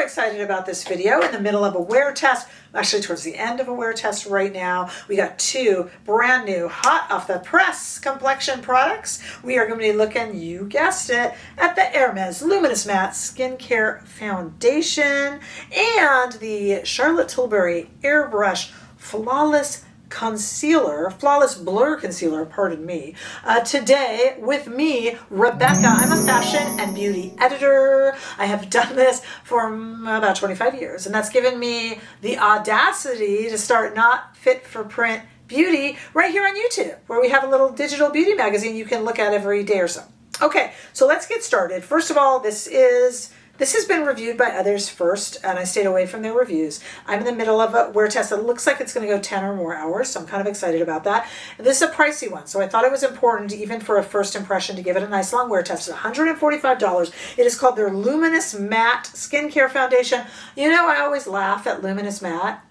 excited about this video. In the middle of a wear test, actually towards the end of a wear test right now. We got two brand new hot off the press complexion products. We are going to be looking, you guessed it, at the Hermes Luminous Matte Skincare Foundation and the Charlotte Tilbury Airbrush Flawless Blur Concealer, pardon me. Today with me, Rebecca. I'm a fashion and beauty editor. I have done this for about 25 years, and that's given me the audacity to start Not Fit for Print Beauty right here on YouTube, where we have a little digital beauty magazine you can look at every day or so. Okay, so let's get started. First of all, this has been reviewed by others first, and I stayed away from their reviews. I'm in the middle of a wear test. It looks like it's going to go 10 or more hours, so I'm kind of excited about that. And this is a pricey one, so I thought it was important, even for a first impression, to give it a nice long wear test. It's $145. It is called their Luminous Matte Skincare Foundation. You know, I always laugh at Luminous Matte.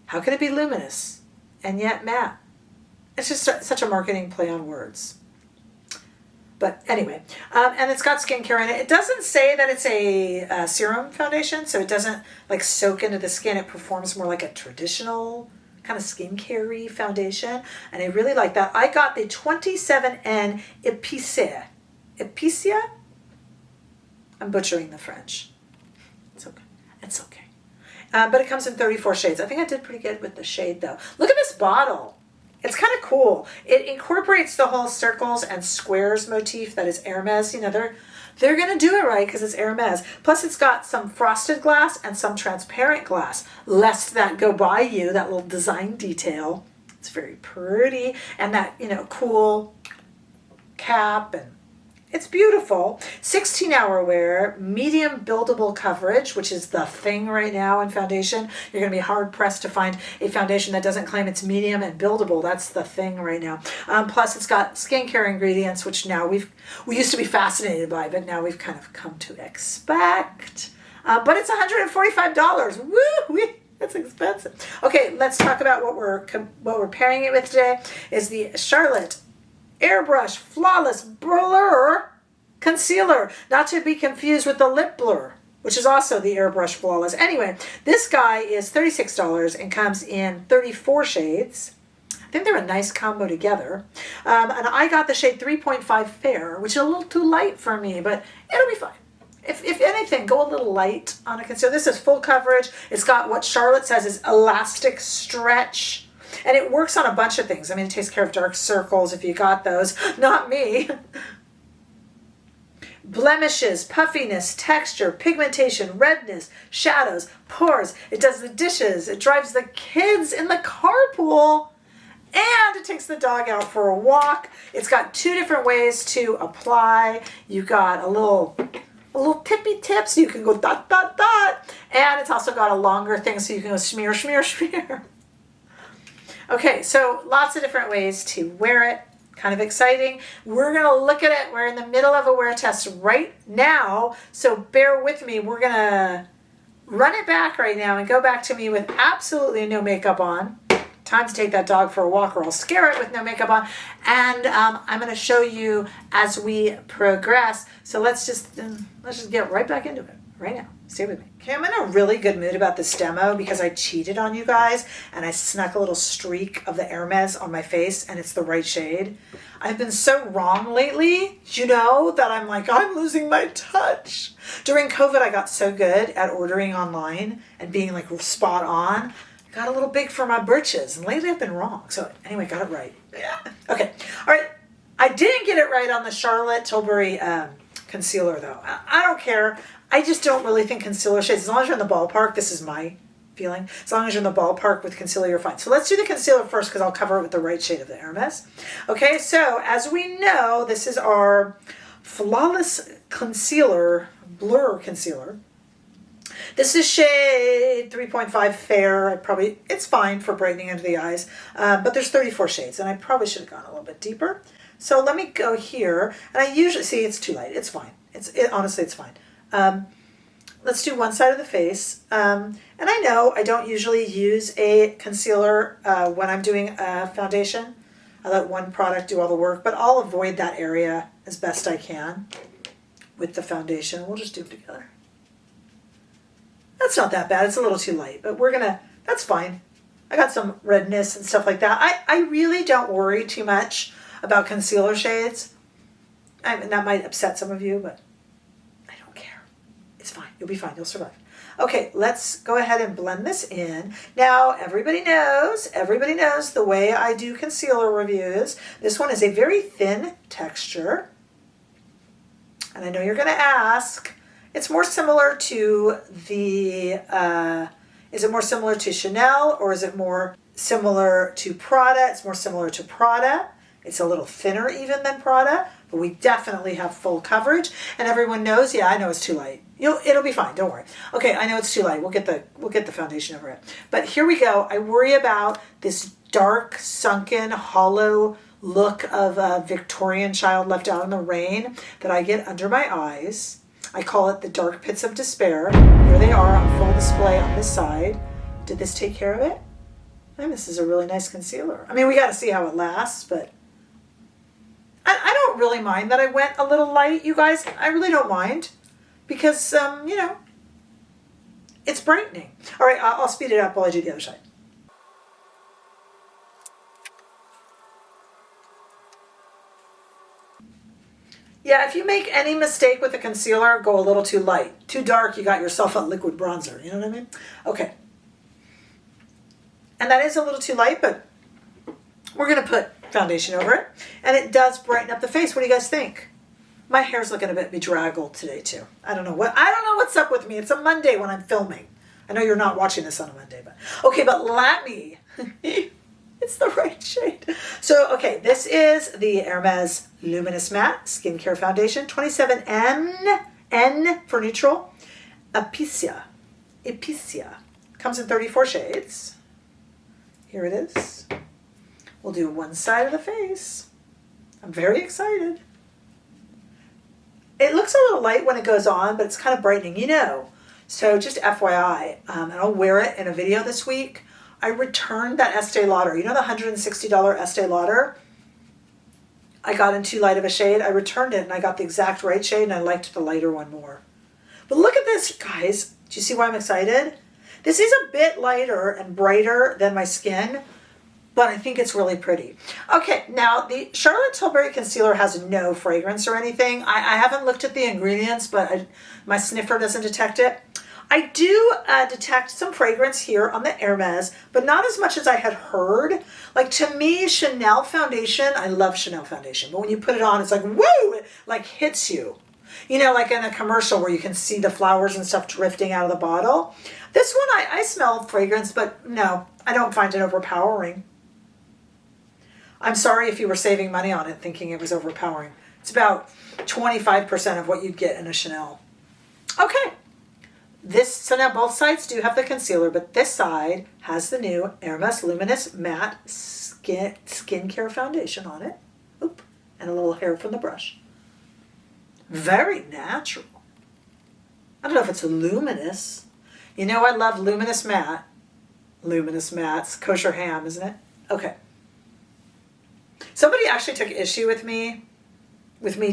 How could it be luminous and yet matte? It's just such a marketing play on words. But anyway, and it's got skincare in it. It doesn't say that it's a serum foundation, so it doesn't like soak into the skin. It performs more like a traditional kind of skincare-y foundation, and I really like that. I got the 27N Epicea. Epicea? I'm butchering the French. It's okay. It's okay. But it comes in 34 shades. I think I did pretty good with the shade, though. Look at this bottle. It's kind of cool. It incorporates the whole circles and squares motif that is Hermes. You know, they're going to do it right because it's Hermes. Plus, it's got some frosted glass and some transparent glass. Lest that go by you, that little design detail. It's very pretty. And that, you know, cool cap, and it's beautiful. 16-hour wear, medium buildable coverage, which is the thing right now in foundation. You're going to be hard-pressed to find a foundation that doesn't claim it's medium and buildable. That's the thing right now. Plus, it's got skincare ingredients, which now we used to be fascinated by, but now we've kind of come to expect. But it's $145. Woo-wee! That's expensive. Okay, let's talk about what we're pairing it with today. Is the Charlotte Airbrush Flawless Blur Concealer, not to be confused with the Lip Blur, which is also the Airbrush Flawless. Anyway, this guy is $36 and comes in 34 shades. I think they're a nice combo together. And I got the shade 3.5 Fair, which is a little too light for me, but it'll be fine. If anything, go a little light on a concealer. This is full coverage. It's got what Charlotte says is elastic stretch. And it works on a bunch of things. I mean, it takes care of dark circles if you got those. Not me. Blemishes, puffiness, texture, pigmentation, redness, shadows, pores. It does the dishes. It drives the kids in the carpool. And it takes the dog out for a walk. It's got two different ways to apply. You got a little tippy tip, so you can go dot, dot, dot. And it's also got a longer thing, so you can go smear, smear, smear. Okay, so lots of different ways to wear it. Kind of exciting. We're going to look at it. We're in the middle of a wear test right now, so bear with me. We're going to run it back right now and go back to me with absolutely no makeup on. Time to take that dog for a walk, or I'll scare it with no makeup on. And I'm going to show you as we progress. So let's just get right back into it right now. Stay with me. Okay, I'm in a really good mood about this demo because I cheated on you guys and I snuck a little streak of the Hermes on my face, and it's the right shade. I've been so wrong lately, you know, that I'm like, I'm losing my touch. During COVID, I got so good at ordering online and being like spot on. I got a little big for my britches, and lately I've been wrong. So anyway, got it right. Yeah. Okay. All right. I didn't get it right on the Charlotte Tilbury concealer, though. I don't care. I just don't really think concealer shades, as long as you're in the ballpark, this is my feeling, as long as you're in the ballpark with concealer, you're fine. So let's do the concealer first because I'll cover it with the right shade of the Hermes. Okay, so as we know, this is our Flawless Concealer, Blur Concealer. This is shade 3.5 Fair. It's fine for brightening under the eyes, but there's 34 shades, and I probably should have gone a little bit deeper. So let me go here, and I usually, see, it's too light. It's fine. Honestly, it's fine. Let's do one side of the face. And I know I don't usually use a concealer when I'm doing a foundation. I let one product do all the work, but I'll avoid that area as best I can with the foundation. We'll just do them together. That's not that bad. It's a little too light, but that's fine. I got some redness and stuff like that. I really don't worry too much about concealer shades. I mean, that might upset some of you, but I don't care. It's fine. You'll be fine. You'll survive. Okay, let's go ahead and blend this in. Now, everybody knows the way I do concealer reviews. This one is a very thin texture. And I know you're going to ask, it's more similar to the, is it more similar to Chanel or is it more similar to Prada? It's more similar to Prada. It's a little thinner even than Prada, but we definitely have full coverage. And everyone knows, yeah, I know it's too light. It'll be fine, don't worry. Okay, I know it's too light. We'll get the foundation over it. But here we go. I worry about this dark, sunken, hollow look of a Victorian child left out in the rain that I get under my eyes. I call it the dark pits of despair. Here they are on full display on this side. Did this take care of it? And this is a really nice concealer. I mean, we got to see how it lasts, but I don't really mind that I went a little light, you guys. I really don't mind because, it's brightening. All right, I'll speed it up while I do the other side. Yeah, if you make any mistake with the concealer, go a little too light. Too dark, you got yourself a liquid bronzer. You know what I mean? Okay. And that is a little too light, but we're going to put foundation over it. And it does brighten up the face. What do you guys think? My hair's looking a bit bedraggled today, too. I don't know what's up with me. It's a Monday when I'm filming. I know you're not watching this on a Monday, but okay, but let me. It's the right shade. So, okay, this is the Hermes Luminous Matte Skincare Foundation, 27N, N for neutral, Epicea. Comes in 34 shades. Here it is. We'll do one side of the face. I'm very excited. It looks a little light when it goes on, but it's kind of brightening, So just FYI, and I'll wear it in a video this week. I returned that Estee Lauder. You know the $160 Estee Lauder? I got in too light of a shade. I returned it and I got the exact right shade and I liked the lighter one more. But look at this, guys. Do you see why I'm excited? This is a bit lighter and brighter than my skin, but I think it's really pretty. Okay, now the Charlotte Tilbury Concealer has no fragrance or anything. I haven't looked at the ingredients, but my sniffer doesn't detect it. I do detect some fragrance here on the Hermes, but not as much as I had heard. Like, to me, Chanel foundation, I love Chanel foundation, but when you put it on, it's like, woo, it like hits you. Like in a commercial where you can see the flowers and stuff drifting out of the bottle. This one, I smell fragrance, but no, I don't find it overpowering. I'm sorry if you were saving money on it thinking it was overpowering. It's about 25% of what you'd get in a Chanel. Okay. So now both sides do have the concealer, but this side has the new Hermes Luminous Matte Skincare Foundation on it. Oop, and a little hair from the brush. Very natural. I don't know if it's luminous. I love Luminous Matte. Luminous Matte's kosher ham, isn't it? Okay. Somebody actually took issue with me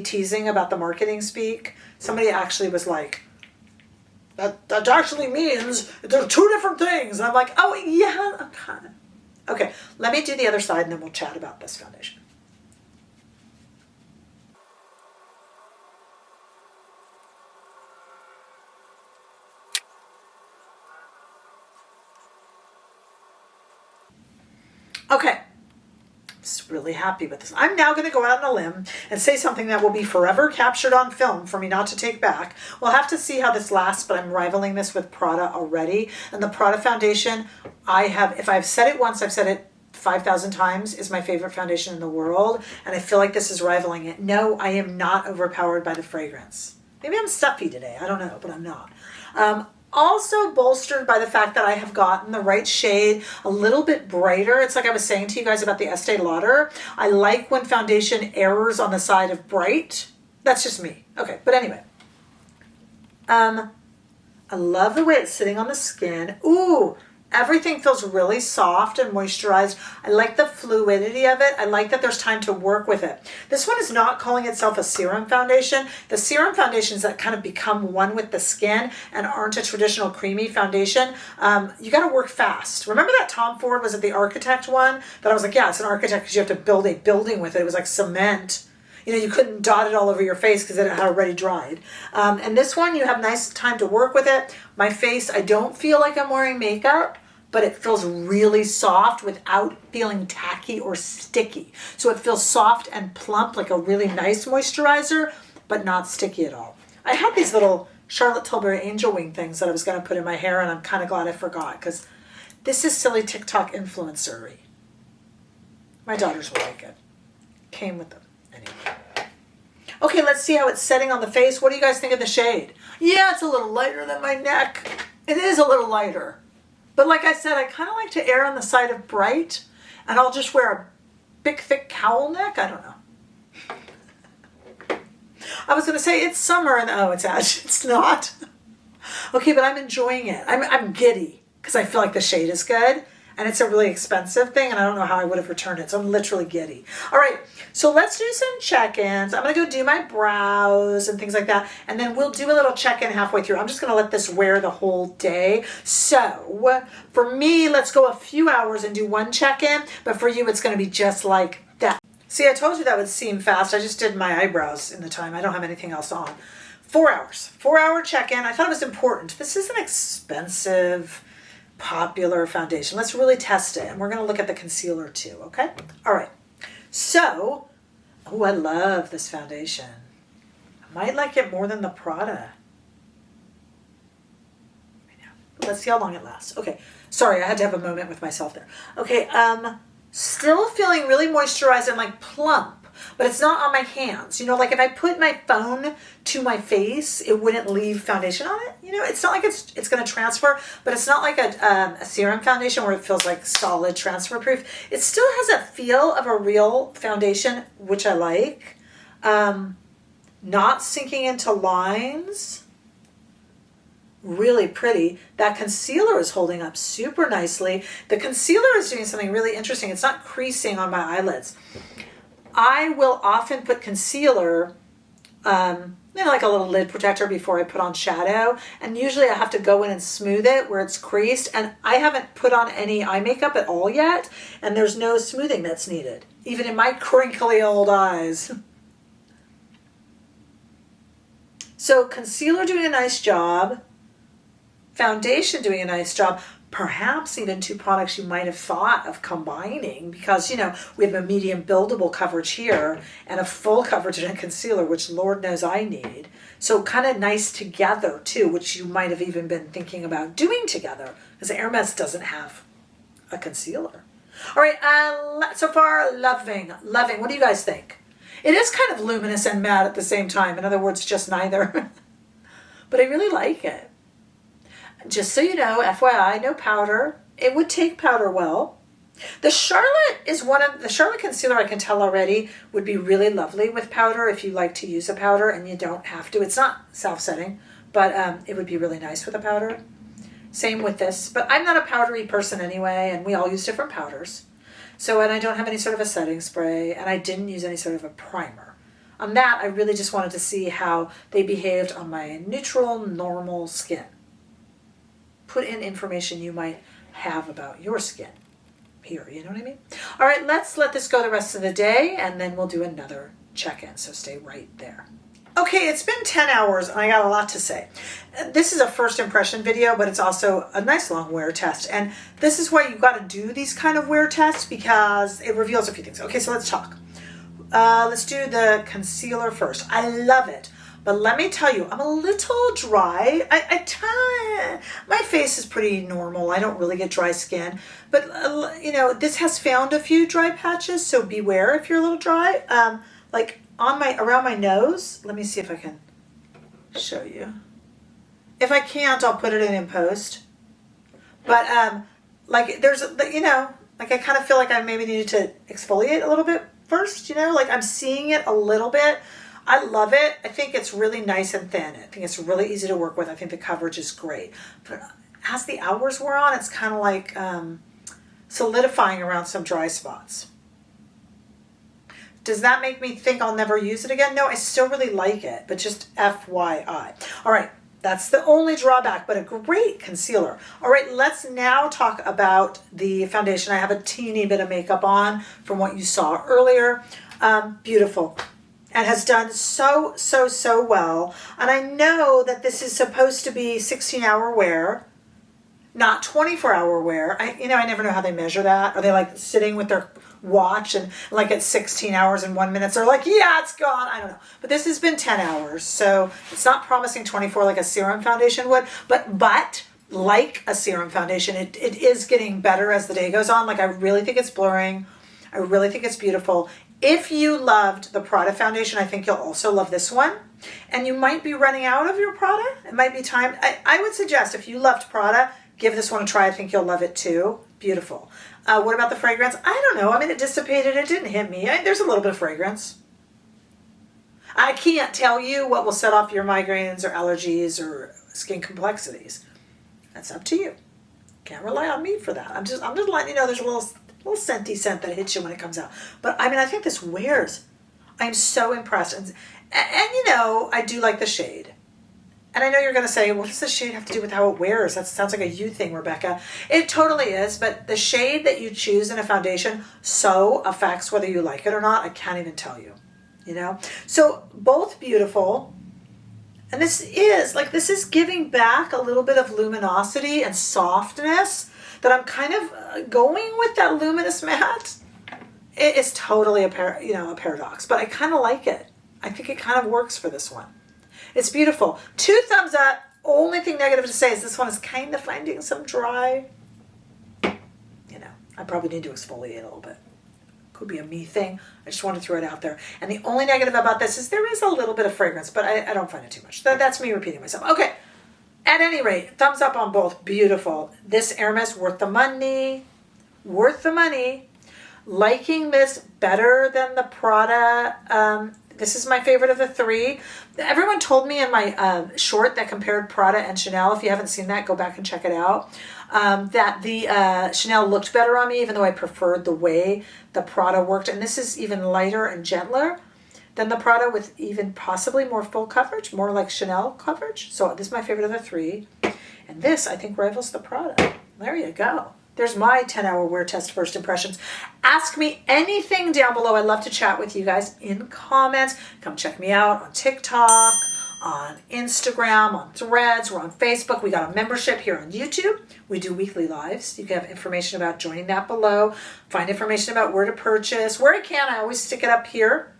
teasing about the marketing speak. Somebody actually was like, that actually means there are two different things. And I'm like, oh, yeah. Okay, let me do the other side and then we'll chat about this foundation. Okay. Just really happy with this. I'm now going to go out on a limb and say something that will be forever captured on film for me not to take back. We'll have to see how this lasts, but I'm rivaling this with Prada already. And the Prada foundation, if I've said it once, I've said it 5,000 times, is my favorite foundation in the world. And I feel like this is rivaling it. No, I am not overpowered by the fragrance. Maybe I'm stuffy today. I don't know, but I'm not. Also bolstered by the fact that I have gotten the right shade a little bit brighter. It's like I was saying to you guys about the Estee Lauder. I like when foundation errs on the side of bright. That's just me. Okay, but anyway. I love the way it's sitting on the skin. Ooh, Everything feels really soft and moisturized. I like the fluidity of it. I like that there's time to work with it. This one is not calling itself a serum foundation. The serum foundations that kind of become one with the skin and aren't a traditional creamy foundation, you got to work fast. Remember that Tom Ford was at the architect one? That I was like, yeah, it's an architect because you have to build a building with it. It was like cement. You know, you couldn't dot it all over your face because it had already dried. And this one, you have nice time to work with it. My face, I don't feel like I'm wearing makeup, but it feels really soft without feeling tacky or sticky. So it feels soft and plump, like a really nice moisturizer, but not sticky at all. I had these little Charlotte Tilbury angel wing things that I was going to put in my hair, and I'm kind of glad I forgot because this is silly TikTok influencery. My daughters will like it. Came with them. Anyway. Okay, let's see how it's setting on the face. What do you guys think of the shade? Yeah, it's a little lighter than my neck. It is a little lighter. But like I said, I kind of like to err on the side of bright, and I'll just wear a big, thick cowl neck. I don't know. I was going to say it's summer, and oh, it's not. Okay, but I'm enjoying it. I'm giddy because I feel like the shade is good. And it's a really expensive thing, and I don't know how I would have returned it, so I'm literally giddy. All right, so let's do some check-ins. I'm going to go do my brows and things like that, and then we'll do a little check-in halfway through. I'm just going to let this wear the whole day. So for me, let's go a few hours and do one check-in, but for you, it's going to be just like that. See, I told you that would seem fast. I just did my eyebrows in the time. I don't have anything else on. 4 hours. 4-hour check-in. I thought it was important. This is an expensive, popular foundation. Let's really test it. And we're going to look at the concealer too, okay? All right. So, oh, I love this foundation. I might like it more than the Prada. I know. Let's see how long it lasts. Okay. Sorry, I had to have a moment with myself there. Okay, still feeling really moisturized and like plump. But it's not on my hands. You know, like if I put my phone to my face, it wouldn't leave foundation on it. You know, it's not like it's going to transfer, but it's not like a serum foundation where it feels like solid transfer proof. It still has a feel of a real foundation, which I like. Not sinking into lines. Really pretty. That concealer is holding up super nicely. The concealer is doing something really interesting. It's not creasing on my eyelids. I will often put concealer, like a little lid protector before I put on shadow. And usually I have to go in and smooth it where it's creased. And I haven't put on any eye makeup at all yet. And there's no smoothing that's needed, even in my crinkly old eyes. So concealer doing a nice job. Foundation doing a nice job. Perhaps even two products you might have thought of combining because, you know, we have a medium buildable coverage here and a full coverage in a concealer, which Lord knows I need. So kind of nice together too, which you might have even been thinking about doing together because Hermes doesn't have a concealer. All right, so far, loving. What do you guys think? It is kind of luminous and matte at the same time. In other words, just neither. But I really like it. Just so you know, FYI, no powder. It would take powder well. The Charlotte is the Charlotte concealer I can tell already would be really lovely with powder if you like to use a powder and you don't have to. It's not self-setting, but it would be really nice with a powder. Same with this, but I'm not a powdery person anyway, and we all use different powders. So, and I don't have any sort of a setting spray, and I didn't use any sort of a primer. On that, I really just wanted to see how they behaved on my neutral, normal skin. Put in information you might have about your skin here, you know what I mean? All right, let's let this go the rest of the day, and then we'll do another check-in, so stay right there. Okay, it's been 10 hours, and I got a lot to say. This is a first impression video, but it's also a nice long wear test, and this is why you got to do these kind of wear tests, because it reveals a few things. Okay, so let's talk. Let's do the concealer first. I love it. But let me tell you, I'm a little dry. My face is pretty normal. I don't really get dry skin. But, you know, this has found a few dry patches, so beware if you're a little dry. Like around my nose. Let me see if I can show you. If I can't, I'll put it in post. But, like, there's, you know, like I kind of feel like I maybe needed to exfoliate a little bit first, you know? Like I'm seeing it a little bit. I love it. I think it's really nice and thin. I think it's really easy to work with. I think the coverage is great. But as the hours wear on, it's kind of like solidifying around some dry spots. Does that make me think I'll never use it again? No, I still really like it, but just FYI. All right, that's the only drawback, but a great concealer. All right, let's now talk about the foundation. I have a teeny bit of makeup on from what you saw earlier. Beautiful. And has done so well. And I know that this is supposed to be 16-hour wear, not 24-hour wear. I never know how they measure that. Are they like sitting with their watch and like at 16 hours and 1 minute they're like, yeah, it's gone? I don't know. But this has been 10 hours, so it's not promising 24 like a serum foundation would, but like a serum foundation, it is getting better as the day goes on. Like, I really think it's blurring. I really think it's beautiful. If you loved the Prada foundation, I think you'll also love this one. And you might be running out of your Prada. It might be time. I would suggest, if you loved Prada, give this one a try. I think you'll love it too. Beautiful. What about the fragrance? I don't know. I mean, it dissipated. It didn't hit me. There's a little bit of fragrance. I can't tell you what will set off your migraines or allergies or skin complexities. That's up to you. Can't rely on me for that. I'm just letting you know there's a little scenty scent that hits you when it comes out. But I mean, I think this wears. I'm so impressed. And I do like the shade. And I know you're going to say, what does the shade have to do with how it wears? That sounds like a you thing, Rebecca. It totally is, but the shade that you choose in a foundation so affects whether you like it or not. I can't even tell you, So both beautiful. And this is giving back a little bit of luminosity and softness that I'm kind of going with that Luminous matte. It is totally a paradox, but I kind of like it. I think it kind of works for this one. It's beautiful. 2 thumbs up. Only thing negative to say is this one is kind of finding some dry. I probably need to exfoliate a little bit. Could be a me thing. I just want to throw it out there. And the only negative about this is there is a little bit of fragrance, but I don't find it too much. That's me repeating myself. Okay. At any rate, thumbs up on both. Beautiful. This Hermes, worth the money. Worth the money. Liking this better than the Prada. This is my favorite of the 3. Everyone told me in my short that compared Prada and Chanel. If you haven't seen that, go back and check it out. That the Chanel looked better on me, even though I preferred the way the Prada worked. And this is even lighter and gentler than the Prada, with even possibly more full coverage, more like Chanel coverage. So this is my favorite of the 3. And this, I think, rivals the Prada. There you go. There's my 10-hour wear test first impressions. Ask me anything down below. I'd love to chat with you guys in comments. Come check me out on TikTok, on Instagram, on Threads. We're on Facebook. We got a membership here on YouTube. We do weekly lives. You can have information about joining that below. Find information about where to purchase. Where I can, I always stick it up here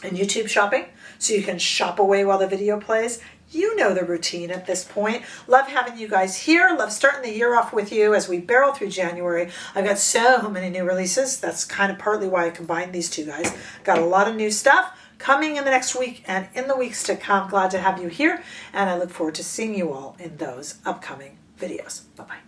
in YouTube shopping, so you can shop away while the video plays. You know the routine at this point. Love having you guys here. Love starting the year off with you as we barrel through January. I've got so many new releases. That's kind of partly why I combined these two guys. Got a lot of new stuff coming in the next week and in the weeks to come. Glad to have you here, and I look forward to seeing you all in those upcoming videos. Bye-bye.